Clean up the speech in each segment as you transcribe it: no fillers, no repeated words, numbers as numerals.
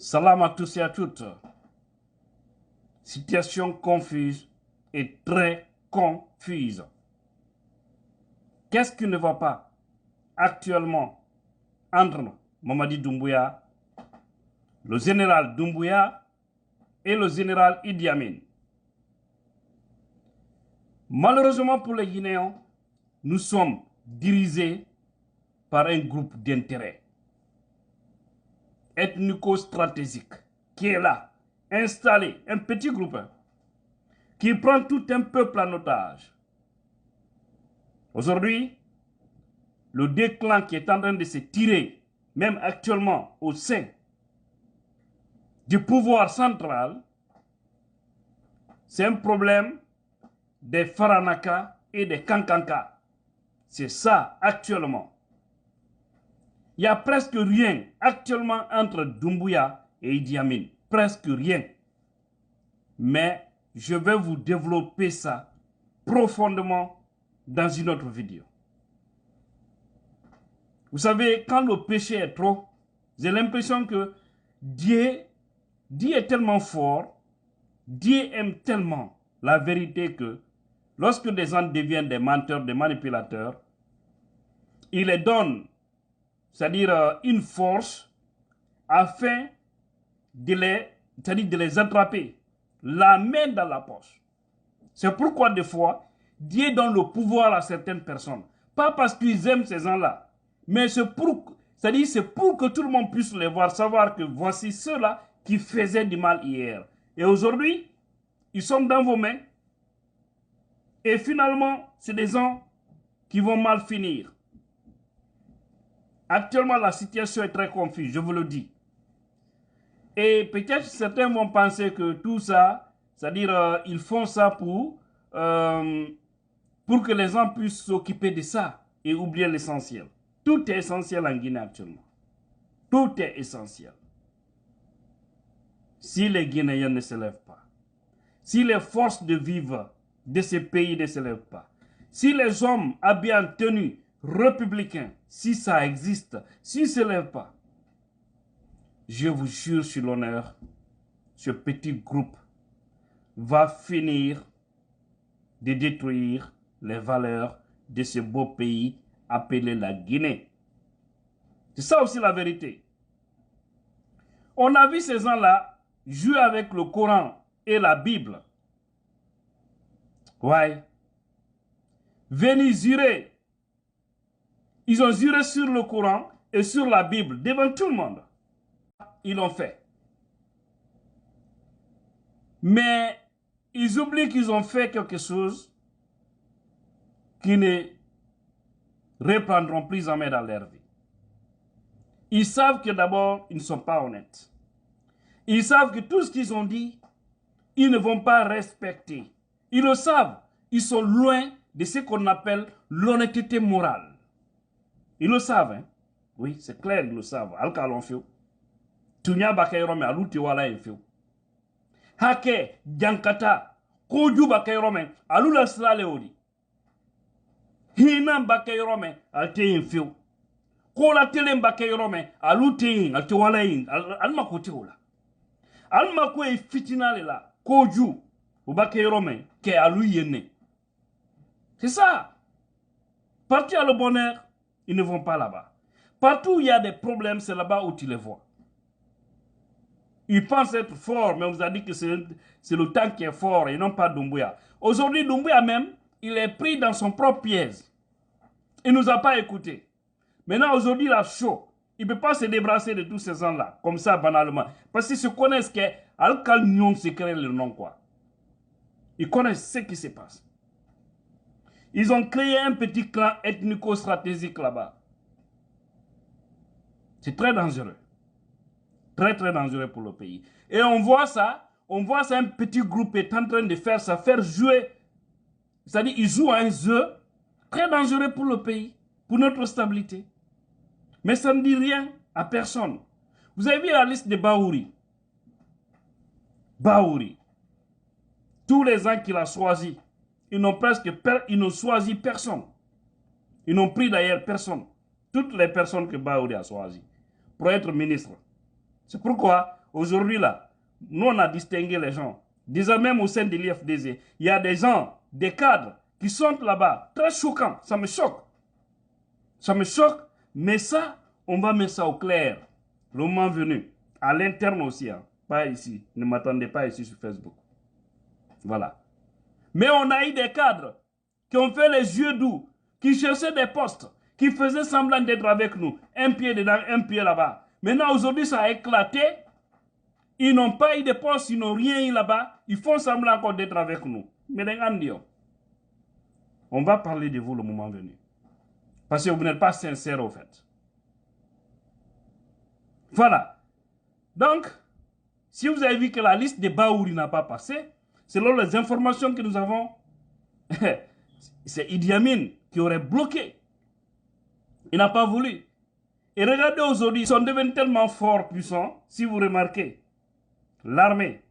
Salam à tous et à toutes. Situation confuse et très confuse. Qu'est-ce qui ne va pas actuellement entre Mamadi Doumbouya, le général Doumbouya et le général Idi Amin? Malheureusement pour les Guinéens, nous sommes dirigés par un groupe d'intérêts ethnico-stratégique qui est là, installé, un petit groupe qui prend tout un peuple en otage. Aujourd'hui, le déclin qui est en train de se tirer, même actuellement au sein du pouvoir central, c'est un problème des Faranaka et des Kankanka. C'est ça actuellement. Il n'y a presque rien actuellement entre Doumbouya et Idi Amin. Presque rien. Mais je vais vous développer ça profondément dans une autre vidéo. Vous savez, quand le péché est trop, j'ai l'impression que Dieu est tellement fort, Dieu aime tellement la vérité que lorsque des gens deviennent des menteurs, des manipulateurs, il les donne, c'est-à-dire une force afin de les attraper, la main dans la poche. C'est pourquoi des fois, Dieu donne le pouvoir à certaines personnes. Pas parce qu'ils aiment ces gens-là, mais c'est pour que tout le monde puisse les voir, savoir que voici ceux-là qui faisaient du mal hier. Et aujourd'hui, ils sont dans vos mains. Et finalement, c'est des gens qui vont mal finir. Actuellement, la situation est très confuse, je vous le dis. Et peut-être certains vont penser que tout ça, c'est-à-dire ils font ça pour que les gens puissent s'occuper de ça et oublier l'essentiel. Tout est essentiel en Guinée actuellement. Tout est essentiel. Si les Guinéens ne se lèvent pas, si les forces de vivre de ces pays ne se lèvent pas, si les hommes habillés en tenue républicains, si ça existe, s'ils ne se lèvent pas, je vous jure sur l'honneur, ce petit groupe va finir de détruire les valeurs de ce beau pays appelé la Guinée. C'est ça aussi la vérité. On a vu ces gens-là jouer avec le Coran et la Bible. Ouais. Venir jurer. Ils ont juré sur le Coran et sur la Bible devant tout le monde. Ils l'ont fait. Mais ils oublient qu'ils ont fait quelque chose qui ne reprendront plus en main dans leur vie. Ils savent que d'abord, ils ne sont pas honnêtes. Ils savent que tout ce qu'ils ont dit, ils ne vont pas respecter. Ils le savent. Ils sont loin de ce qu'on appelle l'honnêteté morale. Ils le savent. Hein? Oui, c'est clair, ils le savent. Alkalon fio. Tunya bakayrome aluti wala fio. Hake, Jankata, Koju bakayrome, alula slale odi. Hina bakayrome, alte fio. Kola tele bakayrome, aluti, alte wala alma kote ola. Alma kwe fitinale la, Koju, bakayrome, ke alu yene. C'est ça. Partout à le bonheur, ils ne vont pas là-bas. Partout où il y a des problèmes, c'est là-bas où tu les vois. Ils pensent être forts, mais on vous a dit que c'est le temps qui est fort et non pas Doumbouya. Aujourd'hui, Doumbouya même, il est pris dans son propre piège. Il ne nous a pas écoutés. Maintenant, aujourd'hui, il a chaud. Il ne peut pas se débarrasser de tous ces gens-là, comme ça, banalement. Parce qu'ils se connaissent qu'Al-Kal Nyon se crée le nom, quoi. Ils connaissent ce qui se passe. Ils ont créé un petit clan ethnico-stratégique là-bas. C'est très dangereux. Très, très dangereux pour le pays. Et on voit ça, un petit groupe est en train de faire ça, faire jouer. C'est-à-dire, ils jouent à un jeu très dangereux pour le pays, pour notre stabilité. Mais ça ne dit rien à personne. Vous avez vu la liste de Baouri. Baouri. Tous les gens qu'il a choisis, ils n'ont choisi personne. Ils n'ont pris d'ailleurs personne. Toutes les personnes que Baouri a choisies pour être ministre. C'est pourquoi Aujourd'hui, là, nous, on a distingué les gens. Déjà, même au sein de l'IFDZ, il y a des gens, des cadres, qui sont là-bas. Très choquant. Ça me choque. Ça me choque. Mais ça, on va mettre ça au clair. Le moment venu. À l'interne aussi. Hein. Pas ici. Ne m'attendez pas ici sur Facebook. Voilà. Mais on a eu des cadres qui ont fait les yeux doux, qui cherchaient des postes, qui faisaient semblant d'être avec nous. Un pied dedans, un pied là-bas. Maintenant, aujourd'hui, ça a éclaté. Ils n'ont pas eu de postes, ils n'ont rien eu là-bas. Ils font semblant encore d'être avec nous. Mais on va parler de vous le moment venu. Parce que vous n'êtes pas sincère au fait. Voilà. Donc, si vous avez vu que la liste de Baouri n'a pas passé, selon les informations que nous avons, c'est Idi Amin qui aurait bloqué. Il n'a pas voulu. Et regardez aujourd'hui, ils sont devenus tellement forts, puissants, si vous remarquez. L'armée,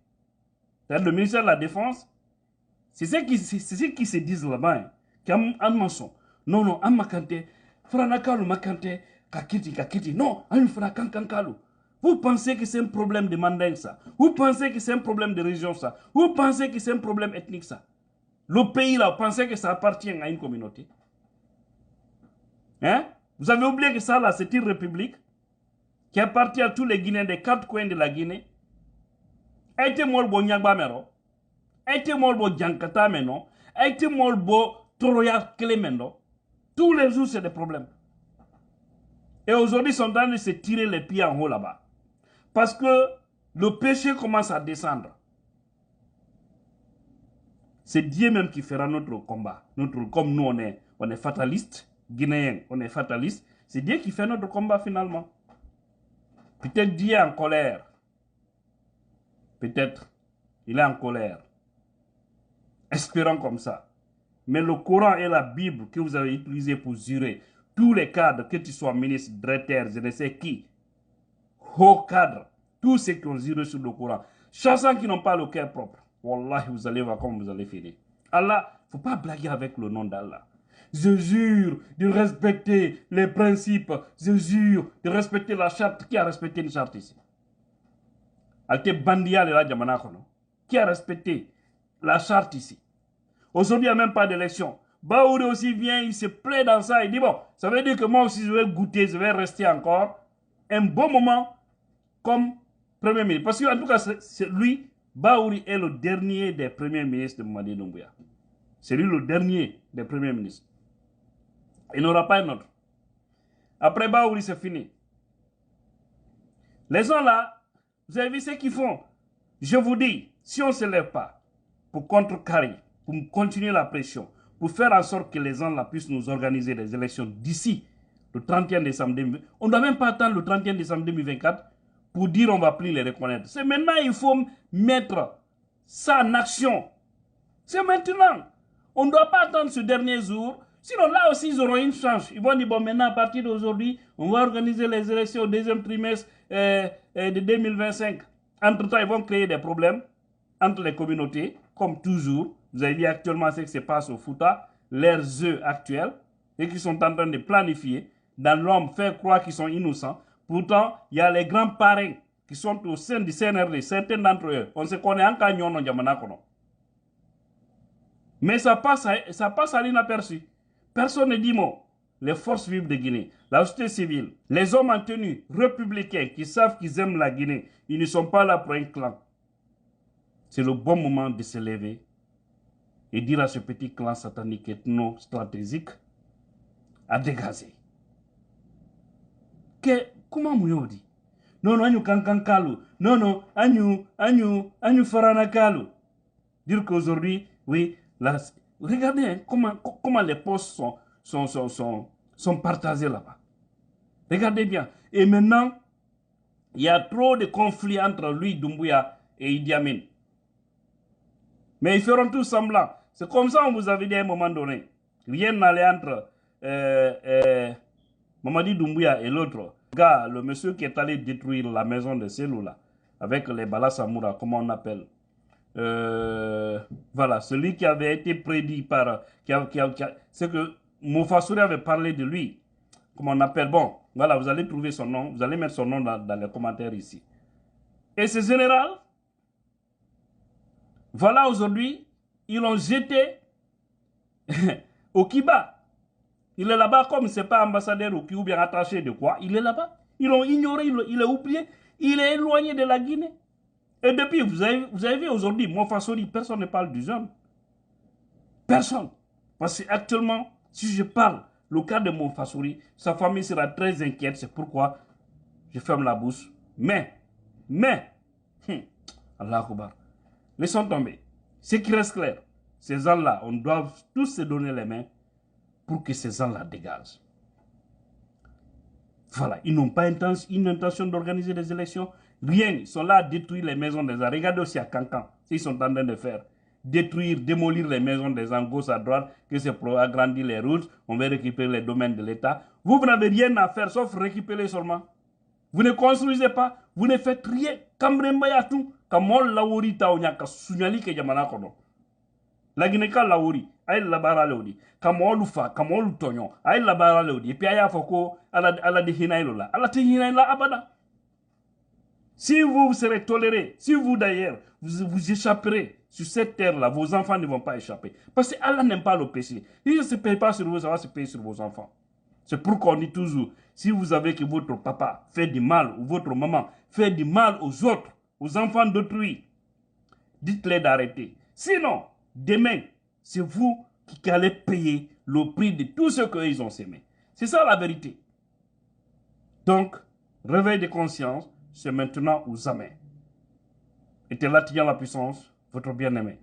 c'est-à-dire le ministère de la Défense, c'est ce qui se disent là-bas. Non, non, Amakante, Franakalu Makante, Kakiti. Non, Franakankalu. Vous pensez que c'est un problème de manding ça? Vous pensez que c'est un problème de région ça? Vous pensez que c'est un problème ethnique ça? Le pays là, vous pensez que ça appartient à une communauté? Hein? Vous avez oublié que ça là, c'est une république qui appartient à tous les Guinéens des 4 coins de la Guinée. Aïté molbo Nyagba Mero, Aïté molbo Djankata Meno, Aïté molbo Toroya Klemendo. Tous les jours, c'est des problèmes. Et aujourd'hui, ils sont en train de se tirer les pieds en haut là-bas. Parce que le péché commence à descendre. C'est Dieu même qui fera notre combat. Comme nous, on est fataliste, Guinéens, on est fataliste. C'est Dieu qui fait notre combat finalement. Peut-être Dieu est en colère. Peut-être il est en colère. Espérons comme ça. Mais le Coran et la Bible que vous avez utilisé pour jurer, tous les cadres, que tu sois ministre, directeur, je ne sais qui, haut cadre, tous ceux qui ont juré sur le Coran, chassants qui n'ont pas le cœur propre, Wallah, vous allez voir comment vous allez finir. Allah, il ne faut pas blaguer avec le nom d'Allah. Je jure de respecter les principes, je jure de respecter la charte. Qui a respecté une charte ici? Qui a respecté la charte ici? Aujourd'hui, il n'y a même pas d'élection. Baouri aussi vient, il se plaît dans ça. Il dit, bon, ça veut dire que moi aussi, je vais goûter, je vais rester encore un bon moment comme Premier ministre. Parce qu'en tout cas, lui, Baouri est le dernier des premiers ministres de Mamadi Doumbouya. C'est lui le dernier des premiers ministres. Il n'aura pas un autre. Après Baouri, c'est fini. Les gens là, vous avez vu ce qu'ils font. Je vous dis, si on ne se lève pas pour contrecarrer, pour continuer la pression, pour faire en sorte que les gens là puissent nous organiser des élections d'ici le 31 décembre 2024, on ne doit même pas attendre le 31 décembre 2024 pour dire on ne va plus les reconnaître. C'est maintenant il faut mettre ça en action. C'est maintenant. On ne doit pas attendre ce dernier jour. Sinon, là aussi, ils auront une chance. Ils vont dire, bon, maintenant, à partir d'aujourd'hui, on va organiser les élections au deuxième trimestre de 2025. Entre-temps, ils vont créer des problèmes entre les communautés, comme toujours. Vous avez vu actuellement ce qui se passe au Fouta, leurs œufs actuels, et qui sont en train de planifier, dans l'homme, faire croire qu'ils sont innocents. Pourtant, il y a les grands parrains qui sont au sein du CNRD, certains d'entre eux. On se connaît en Canyon, en Yamanakono. Mais ça passe à l'inaperçu. Personne ne dit mot. Les forces vives de Guinée, la société civile, les hommes en tenue, républicains, qui savent qu'ils aiment la Guinée, ils ne sont pas là pour un clan. C'est le bon moment de se lever et dire à ce petit clan satanique ethno-stratégique à dégager. Comment vous dit? Non, non, kankankalu. Non, non, faranakalu. Dire qu'aujourd'hui, oui, regardez hein, comment les postes sont partagés là-bas. Regardez bien. Et maintenant, il y a trop de conflits entre lui, Doumbouya, et Idi Amin. Mais ils feront tout semblant. C'est comme ça on vous avait dit à un moment donné. Rien n'allait entre Mamadi Doumbouya et l'autre. Le monsieur qui est allé détruire la maison de Selou là, avec les Balasamoura, comment on appelle. Voilà, celui qui avait été prédit par... c'est que Mofasouri avait parlé de lui. Comment on appelle? Bon, voilà, vous allez trouver son nom. Vous allez mettre son nom dans les commentaires ici. Et ces généraux, voilà aujourd'hui, ils l'ont jeté au Kiba. Il est là-bas comme c'est pas ambassadeur ou bien attaché de quoi, il est là-bas. Ils l'ont ignoré, il est oublié, il est éloigné de la Guinée. Et depuis, vous avez vu aujourd'hui, Monfassori, personne ne parle du jeune. Personne. Parce qu'actuellement, si je parle le cas de Monfassori, sa famille sera très inquiète. C'est pourquoi je ferme la bouche. Mais, Allah Akbar. Laissons tomber. Ce qui reste clair, ces gens-là, on doit tous se donner les mains pour que ces gens-là dégagent. Voilà, ils n'ont pas une intention d'organiser des élections. Rien, ils sont là à détruire les maisons des gens. Regardez aussi à Cancan, ce qu'ils sont en train de faire. Détruire, démolir les maisons des gens gauche à droite, que c'est pour agrandir les routes, on va récupérer les domaines de l'État. Vous n'avez rien à faire sauf récupérer seulement. Vous ne construisez pas, vous ne faites rien. Kamrembayatou, kamol lawori taonya ka sunyali ke jamana kono. La Guinée ka lawori, ay labara leodi. Kamolu fa, kamolu tonyo, ay labara leodi. Et puis aya foko ala de hinailo la. Ala te hinaila abada. Si vous serez toléré, si vous d'ailleurs, vous échapperez sur cette terre-là, vos enfants ne vont pas échapper. Parce que Allah n'aime pas le péché. Si ça ne se paye pas sur vous, ça va se payer sur vos enfants. C'est pourquoi on dit toujours, si vous savez que votre papa fait du mal, ou votre maman fait du mal aux autres, aux enfants d'autrui, dites-les d'arrêter. Sinon, demain, c'est vous qui allez payer le prix de tout ce qu'ils ont sémé. C'est ça la vérité. Donc, réveil de conscience, c'est maintenant ou jamais. Et là, la puissance, votre bien-aimé.